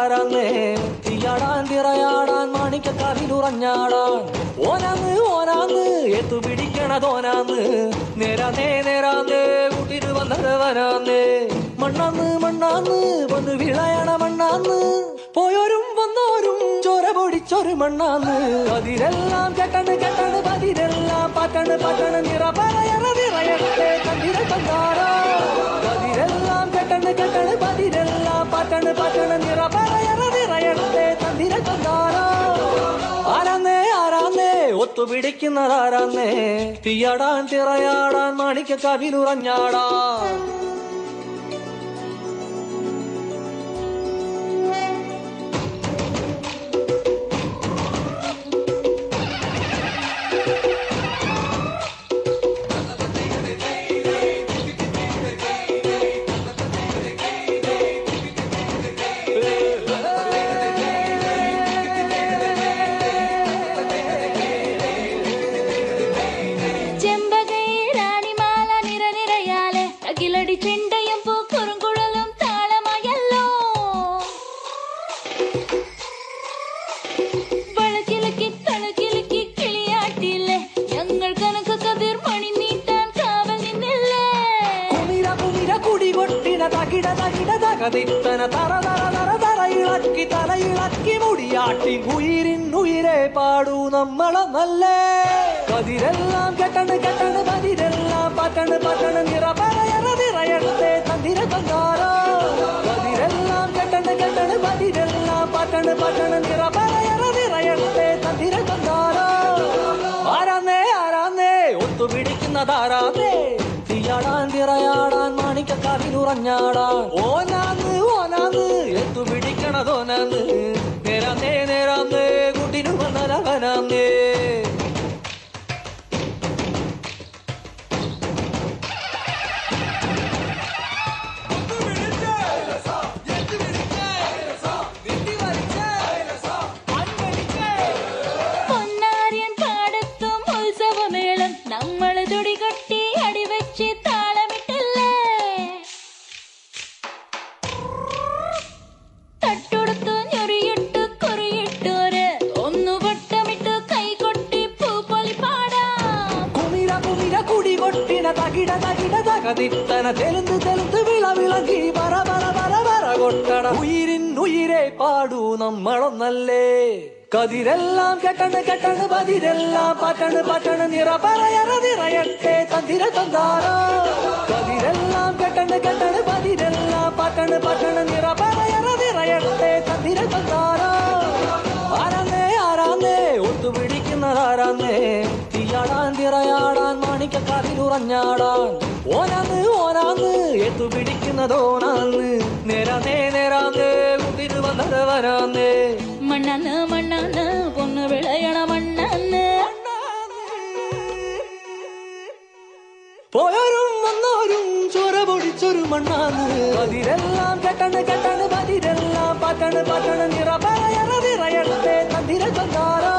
പിടിക്കുന്നതാരാന്നേ തീയാടാൻ തിറയാടാൻ മാണിക്കക്കാവിലുറഞ്ഞാടാൻ ഓനാന്ന് ഓനാന്ന് എത്തു പിടിക്കണതോനാന്ന് നേരാന്നേ നേരാന്നേ കൂട്ടിന് വന്നവനാന്നേ മണ്ണാന്ന് മണ്ണാന്ന് വന്ന് വിളയണ മണ്ണാന്ന് പോയോരും വന്നോരും ചോര പൊടിച്ചൊരു മണ്ണാന്ന് പതിരെല്ലാം കെട്ടണ് കെട്ടണ് പതിരെല്ലാം പാറ്റണ് പാറ്റണ് നിറ പറയണ നിറയട്ടെ കണ്ടിര കണ്ടാരോ പതിരെല്ലാം കെട്ടണ് കെട്ടണ് പതിരെല്ലാം പാറ്റണ് പാറ്റണ് നിറ പറയണ നിറയട്ടെ കണ്ടിര കണ്ടാരോ ആരാന്നേ ആരാന്നേ ഒത്തുപിടിക്കുന്നതാരാന്നേ തീയാടാൻ തിറയാടാൻ മാണിക്കക്കാവിലുറഞ്ഞാടാൻ ചെണ്ടയും പൂക്കുറും കുഴലും താളമയല്ലോ വളക്കിലക്കി തളക്കിലക്കി കിളിയാട്ടില്ലേ ഞങ്ങൾ കനക കതിർ മണി നീട്ടാൻ കാവൽ നിന്നില്ലേ കുമിര കുമിര കുടി കൊട്ടിന തകിട തകിട തകതിത്തന തറ തറ തറ തറയിളക്കി തലയിളക്കി മുടിയാട്ടി ഉയിരിൻ ഉയിരെ പാടൂ നമ്മളെ നല്ലേ കതിരെല്ലാം കെട്ടണ് കെട്ടണ് പതിരെല്ലാം പാറ്റണ് പാറ്റണ് നിറ പറയണ നിറയട്ടെ തന്തിര തന്നാരോ കതിരെല്ലാം കെട്ടണ് കെട്ടണ് പതിരെല്ലാം പാറ്റണ് പാറ്റണ് നിറ പറയണ നിറയട്ടെ തന്തിര തന്നാരോ ആരാന്നേ ആരാന്നേ ഒത്തുപിടിക്കുന്നതാരാന്നേ തീയാടാൻ തിറയാടാൻ മാണിക്കക്കാവിലുറഞ്ഞാടാൻ ഓനാന്ന് ഓനാന്ന് എത്തുപിടിക്കണതോനാന്ന് നേരാന്നേ നേരാന്നേ കുട്ടിനു വന്നലവനാന്നേ പൊന്നാരിയൻ പാടത്തും ഉത്സവമേളം നമ്മള് തുടികൊട്ടി അടിവെച്ച് താളമിട്ടല്ലേ തട്ടുടുത്തു ഞൊറിയിട്ടു കുറിയിട്ടോര് ഒന്നു വട്ടമിട്ടു കൈകൊട്ടി പൂപ്പൊലി പാടാം കുമിര കുമിര കുടി കൊട്ടിന തകിട തകിട തകതിത്തന തെലുന്ത് തെലുന്ത് വിള വിളകി പറ പറ പറ പറ കൊട്ടണ ഉയിരിൻ ഉയിരെ പാടൂ നമ്മളൊന്നല്ലേ കതിരെല്ലാം കെട്ടണ് കെട്ടണ് പതിരെല്ലാം പാറ്റണ് പാറ്റണ് നിറ പറയണ നിറയട്ടെ തന്തിര തന്താരോ കതിരെല്ലാം കെട്ടണ് കെട്ടണ് പതിരെല്ലാം പാറ്റണ് പാറ്റണ് നിറ പറയണ നിറയട്ടെ തന്തിര തന്താരോ ആരാന്നേ ആരാന്നേ ഒത്തുപിടിക്കുന്നതാരാന്നേ തീയാടാൻ തിറയാടാൻ മാണിക്കക്കാവിലുറഞ്ഞാടാൻ ഓനാന്ന് ഓനാന്ന് എത്തുപിടിക്കുന്നതോനാന്ന് നേരാന്നേ നേരാന്നേ കുതിര് വന്നവനാന്നേ മണ്ണാന്ന് മണ്ണാന്ന് പൊന്നു വിളയണ മണ്ണാന്ന് പോയോരും വന്നോരും ചോര പൊടിച്ചൊരു മണ്ണാന്ന് പതിരെല്ലാം കെട്ടണ് കെട്ടണ് പതിരെല്ലാം പാറ്റണ് പാറ്റണ് നിറ പറയണ നിറയട്ടെ തന്തിര തന്നാരോ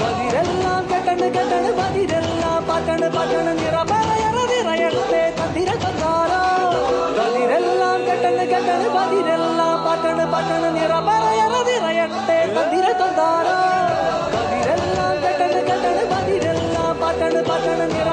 പതിരെല്ലാം കെട്ടണ് കെട്ടണ് പതിരെല്ലാം പാറ്റണ് പാറ്റണ് നിറ പറയണ നിറയട്ടെ തന്തിര തന്നാരോ പതിരെല്ലാം കെട്ടണ് കെട്ടണ് പതിരെല്ലാം പാറ്റണ് പാറ്റണ് നിറ പറയണ നിറയട്ടെ തന്തിര തന്നാരോ പതിരെല്ലാം കെട്ടണ് കെട്ടണ് പതിരെല്ലാം പാറ്റണ് പാറ്റണ് നിറ